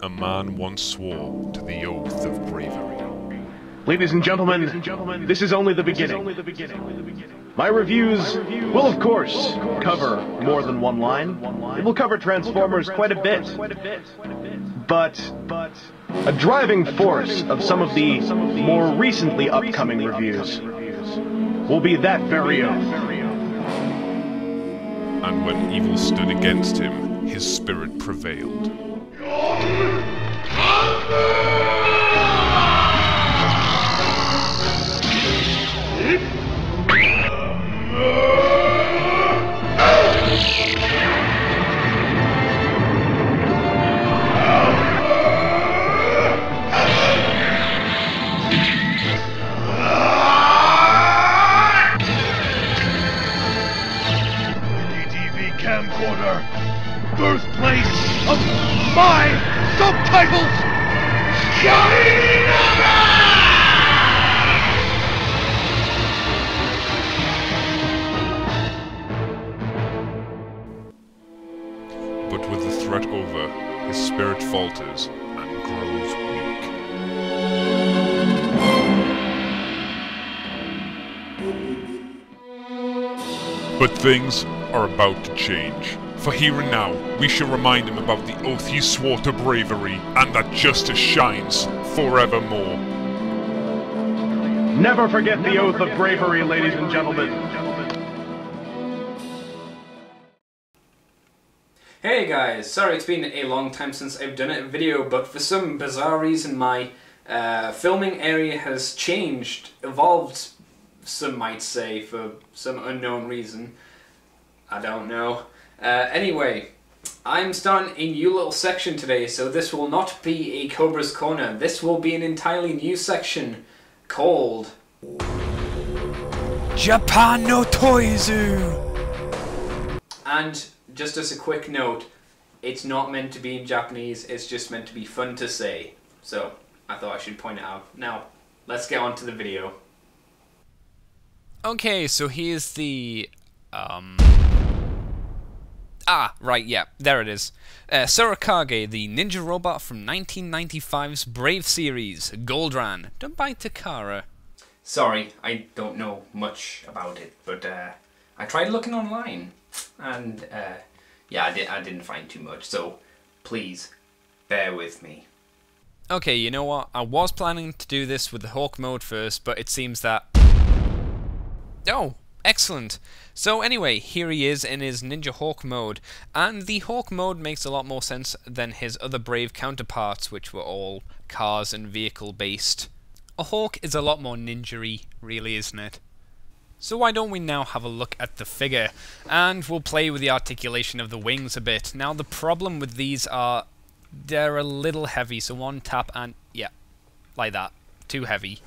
a man once swore to the oath of bravery. Ladies and gentlemen, this is only the beginning. My reviews will, of course, cover more than one line. It will cover Transformers quite a bit. But a driving force of some of the more recently upcoming reviews will be that very oath. And when evil stood against him, his spirit prevailed. Camcorder, birthplace of my subtitles, But with the threat over, his spirit falters and grows weak. But things are about to change. For here and now, we shall remind him about the oath he swore to bravery, and that justice shines forevermore. Never forget the oath of bravery, ladies and gentlemen. Hey guys, sorry it's been a long time since I've done a video, but for some bizarre reason my filming area has changed, evolved, some might say, for some unknown reason. I don't know. Anyway, I'm starting a new little section today, so this will not be a Cobra's Corner. This will be an entirely new section called Japan no Toyzu! And just as a quick note, it's not meant to be in Japanese, it's just meant to be fun to say. So, I thought I should point it out. Now, let's get on to the video. Okay, so here's the... right, yeah, there it is. Sora Kage, the ninja robot from 1995's Brave Series Goldran, done by Takara. Sorry, I don't know much about it, but I tried looking online, and yeah, I didn't find too much, so please, bear with me. Okay, you know what, I was planning to do this with the Hawk mode first, but it seems that... Oh! Excellent. So anyway, here he is in his Ninja Hawk mode, and the Hawk mode makes a lot more sense than his other Brave counterparts, which were all cars and vehicle based. A Hawk is a lot more ninja-y, really, isn't it? So why don't we now have a look at the figure, and we'll play with the articulation of the wings a bit. Now the problem with these are, they're a little heavy, so one tap and, yeah, like that, too heavy.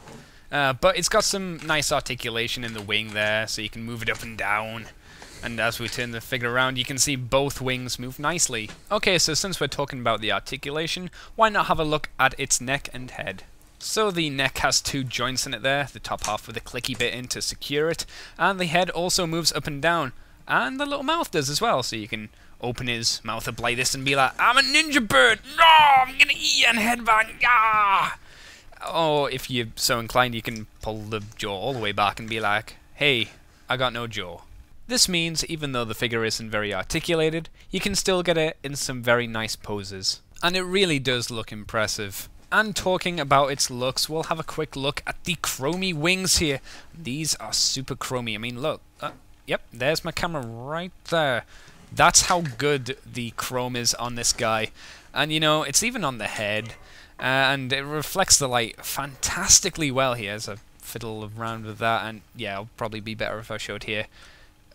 But it's got some nice articulation in the wing there, so you can move it up and down. And as we turn the figure around, you can see both wings move nicely. Okay, so since we're talking about the articulation, why not have a look at its neck and head? So the neck has two joints in it there, the top half with a clicky bit in to secure it, and the head also moves up and down, and the little mouth does as well, so you can open his mouth up like this and be like, I'm a ninja bird! No, I'm gonna eat you and headbang! Ah! Or if you're so inclined, you can pull the jaw all the way back and be like, hey, I got no jaw. This means, even though the figure isn't very articulated, you can still get it in some very nice poses. And it really does look impressive. And talking about its looks, we'll have a quick look at the chromy wings here. These are super chromy. I mean, look. Yep, there's my camera right there. That's how good the chrome is on this guy. And you know, it's even on the head. And it reflects the light fantastically well here, as I fiddle around with that, and yeah, it'll probably be better if I showed here.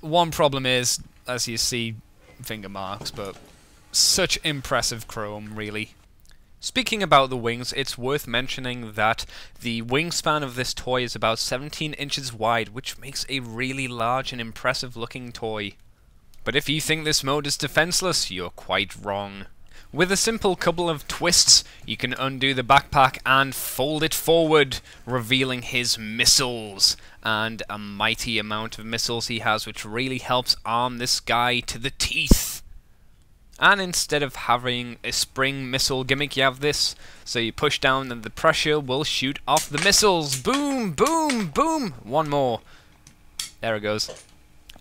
One problem is, as you see, finger marks, but such impressive chrome, really. Speaking about the wings, it's worth mentioning that the wingspan of this toy is about 17 inches wide, which makes a really large and impressive looking toy. But if you think this mode is defenseless, you're quite wrong. With a simple couple of twists, you can undo the backpack and fold it forward, revealing his missiles, and a mighty amount of missiles he has, which really helps arm this guy to the teeth. And instead of having a spring missile gimmick, you have this. So you push down and the pressure will shoot off the missiles. Boom, boom, boom. One more. There it goes.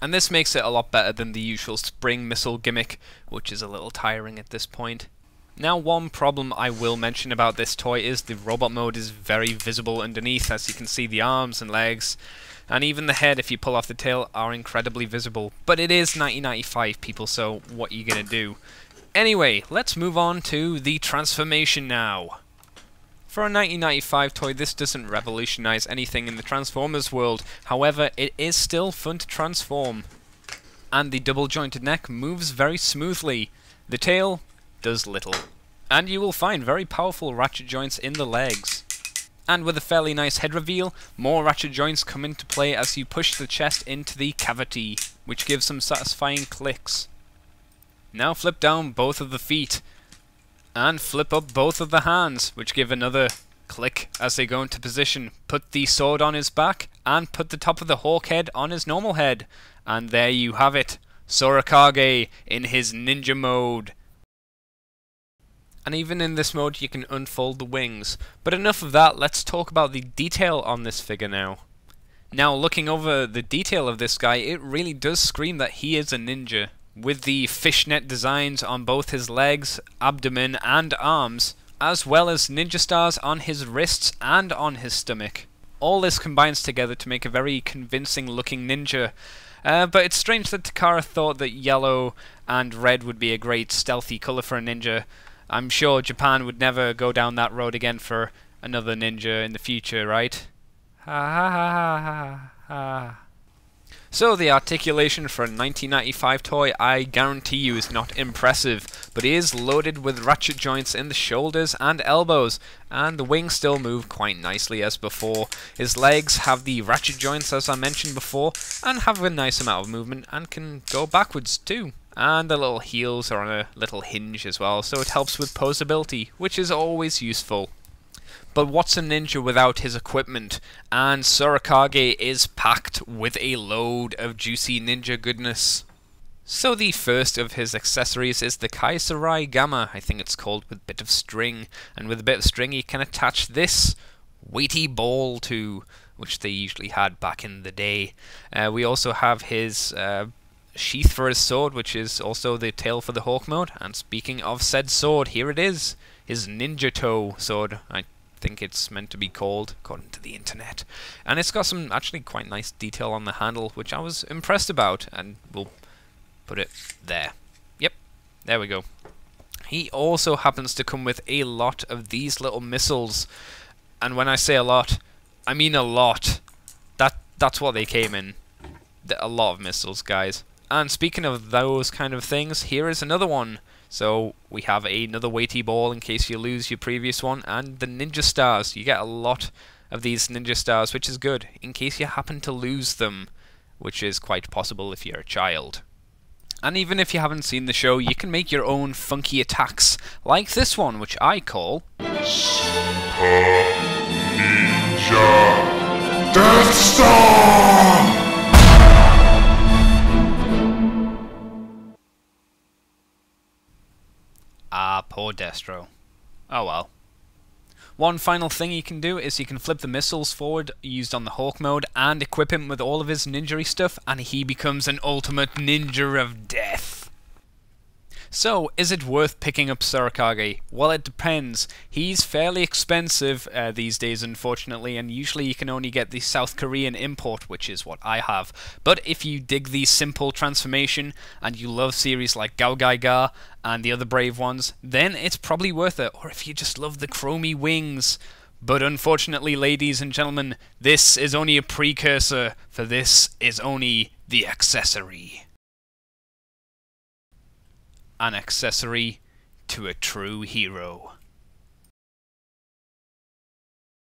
And this makes it a lot better than the usual spring missile gimmick, which is a little tiring at this point. Now, one problem I will mention about this toy is the robot mode is very visible underneath. As you can see, the arms and legs, and even the head, if you pull off the tail, are incredibly visible. But it is 1995, people, so what are you gonna do? Anyway, let's move on to the transformation now. For a 1995 toy, this doesn't revolutionize anything in the Transformers world. However, it is still fun to transform. And the double jointed neck moves very smoothly. The tail does little. And you will find very powerful ratchet joints in the legs. And with a fairly nice head reveal, more ratchet joints come into play as you push the chest into the cavity, which gives some satisfying clicks. Now flip down both of the feet, and flip up both of the hands, which give another click as they go into position. Put the sword on his back, and put the top of the hawk head on his normal head. And there you have it, Sora Kage in his ninja mode. And even in this mode you can unfold the wings. But enough of that, let's talk about the detail on this figure now. Now, looking over the detail of this guy, it really does scream that he is a ninja. With the fishnet designs on both his legs, abdomen and arms, as well as ninja stars on his wrists and on his stomach. All this combines together to make a very convincing looking ninja. But it's strange that Takara thought that yellow and red would be a great stealthy colour for a ninja. I'm sure Japan would never go down that road again for another ninja in the future, right? Ha ha ha ha ha. So the articulation for a 1995 toy, I guarantee you, is not impressive, but it is loaded with ratchet joints in the shoulders and elbows, and the wings still move quite nicely as before. His legs have the ratchet joints as I mentioned before, and have a nice amount of movement and can go backwards too. And the little heels are on a little hinge as well, so it helps with posability, which is always useful. But what's a ninja without his equipment? And Sora Kage is packed with a load of juicy ninja goodness. So the first of his accessories is the Kaisarai Gamma, I think it's called, with a bit of string. And with a bit of string you can attach this weighty ball to, which they usually had back in the day. We also have his sheath for his sword, which is also the tail for the Hawk mode. And speaking of said sword, here it is, his Ninja Toe sword, I think it's meant to be called, according to the internet. And it's got some actually quite nice detail on the handle, which I was impressed about, and we'll put it there. Yep, there we go. He also happens to come with a lot of these little missiles, and when I say a lot, I mean a lot. That's what they came in. A lot of missiles, guys. And speaking of those kind of things, here is another one. So we have another weighty ball in case you lose your previous one, and the ninja stars. You get a lot of these ninja stars, which is good in case you happen to lose them, which is quite possible if you're a child. And even if you haven't seen the show, you can make your own funky attacks, like this one, which I call Super Ninja Death Star! Ah, poor Destro. Oh well. One final thing you can do is you can flip the missiles forward used on the Hawk mode and equip him with all of his ninja stuff, and he becomes an ultimate ninja of death. So, is it worth picking up Sora Kage? Well, it depends. He's fairly expensive these days, unfortunately, and usually you can only get the South Korean import, which is what I have. But if you dig the simple transformation, and you love series like Gao Gai Ga and the other Brave ones, then it's probably worth it. Or if you just love the chromy wings. But unfortunately, ladies and gentlemen, this is only a precursor, for this is only the accessory. An accessory to a true hero.